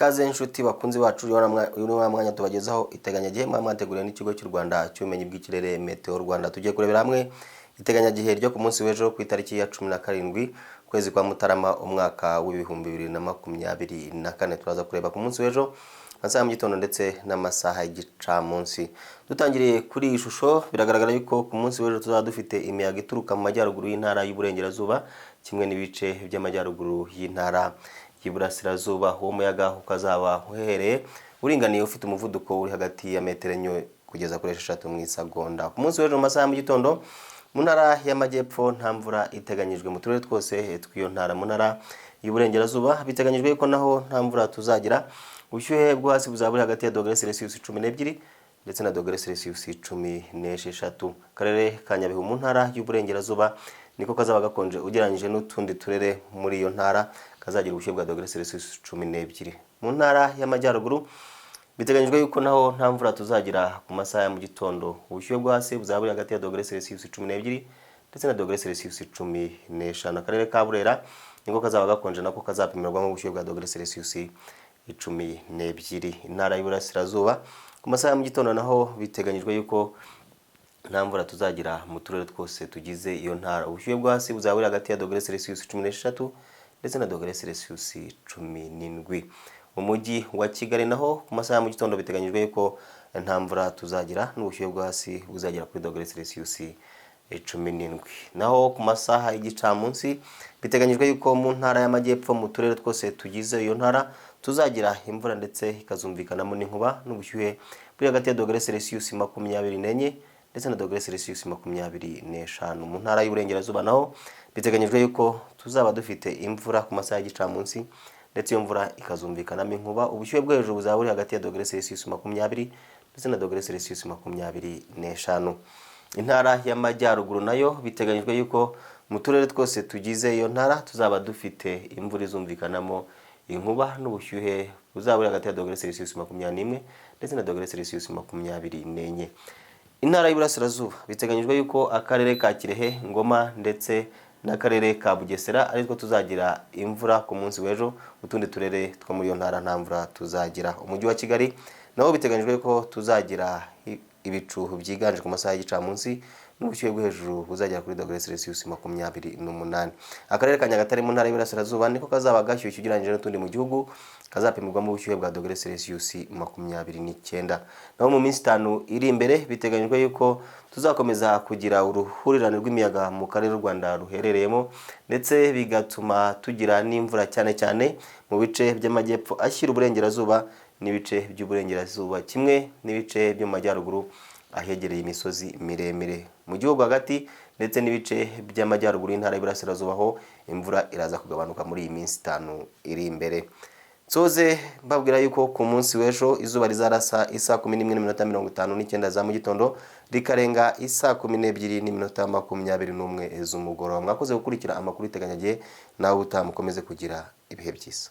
Ikaze inshuti bakunzi bacu uyu mwanya tubagezaho iteganyagihe mwateguriwe n'ikigo cy'u Rwanda cy'ubumenyi bw'ikirere Meteo Rwanda. Tugiye kurebera hamwe iteganyagihe ryo ku munsi w'ejo ku itariki ya 17 kwezi kwa Mutarama umwaka w'ibihumbi 2024. Turaza kureba ku munsi w'ejo amasaha mu gitondo ndetse n'amasaha y'igicamunsi. Dutangiriye kuri iyi shusho biragaragara yuko ku munsi w'ejo tuzaba dufite imiyaga ituruka mu majyaruguru y'intara y'Uburengerazuba kimwe n'ibice by'amajyaruguru y'intara y'Iburasirazuba. Uwo muyaga ukazaba uhereye uringaniye ufite umuvuduko uri hagati ya metero 4 kugeza kuri 6 mu isagonda. Ku munsi w'ejo mu masaha mu gitondo mu ntara y'Amajyepfo nta mvura iteganyijwe mu turere twose tw'iyo ntara. Mu ntara y'Uburengerazuba biteganyijwe ko naho nta mvura tuzagira. Ubushyuhe bwo hasi buzaba buri hagati ya °C 12 ndetse na °C 16. Karere ka Nyabihu mu ntara y'Uburengerazuba niko kazaba gakonje ugereranyije n'utundi turere muri iyo ntara, kazagira ubushyuhe bwa °C 12. Mu ntara y'Amajyaruguru biteganyijwe yuko naho nta mvura tuzagira ku masaha ya mu gitondo. Ubushyuhe bwo hasi buzaba buri hagati ya °C 12 ndetse na °C 15. Akarere ka Burera niko kazaba gakonje nako kazapimirwamo ubushyuhe bwa °C 12. Intara y'Iburasirazuba ku masaha ya mu gitondo naho biteganyijwe yuko nta mvura tuzagira mu turere twose tugize iyo ntara. Ubushyuhe bwo hasi buzaba buri hagati ya °C 16 ndetse na °C 17. Mu mujyi wa Kigali naho ku masaha ya mu gitondo biteganyijwe yuko nta mvura tuzagira n'ubushyuhe bwo hasi buzagera kuri °C 17. Naho ku masaha y'igicamunsi biteganyijwe yuko mu ntara y'Amajyepfo mu turere twose tugize iyo ntara tuzagira imvura ndetse ikazumvikanamo n'inkuba n'ubushyuhe buri hagati ya °C 24 ndetse na °C 25. Mu ntara y'Uburengerazuba naho biteganyijwe yuko tuzaba dufite imvura ku masaha y'igicamunsi ndetse iyo mvura ikazumvikanamo inkuba. Ubushyuhe bwo hejuru buzaba buri hagati ya °C 20 ndetse na °C 25. Intara y'Amajyaruguru nayo biteganyijwe yuko mu turere twose tugize iyo ntara tuzaba dufite imvura izumvikanamo inkuba n'ubushyuhe buzaba buri hagati ya °C 21 ndetse na °C 24. Intara y'Iburasirazuba biteganyijwe yuko akarere ka Kirehe, Ngoma ndetse n'akarere ka Bugesera aritwo tuzagira imvura ku munsi w'ejo. Utundi turere two muri iyo ntara nta mvura tuzagira. Umujyi wa Kigali naho biteganyijwe ko tuzagira ibicu byiganje ku masaha y'igicamunsi n'ubushyuhe bwo hejuru buzagera kuri °C 28. Akarere ka Nyagatare mu ntara y'Iburasirazuba niko kazaba gashyushye ugereranyije n'utundi mu gihugu, kazapimirwamo ubushyuhe bwa °C 29. Naho mu minsi 5 iri imbere biteganyijwe yuko tuzakomeza kugira uruhurirane rw'imiyaga mu karere u Rwanda ruherereyemo ndetse bigatuma tugira n'imvura cyane cyane mu bice by'Amajyepfo ashyira Uburengerazuba n'ibice by'Uburengerazuba kimwe n'ibice byo mu Majyaruguru ahegereye imisozi miremire. Mu gihugu hagati ndetse n'ibice by'Amajyaruguru y'intara y'Iburasirazuba ho imvura iraza kugabanuka muri iyi minsi 5 iri imbere. Soze mbabwira yuko ku munsi w'ejo izuba rizarasa isa 11:59 za mu gitondo rikarenga isa 12:21 z'umugoroba. Mwakoze gukurikira amakuru iteganyagihe nawe utamukomeze kugira ibihe byiza.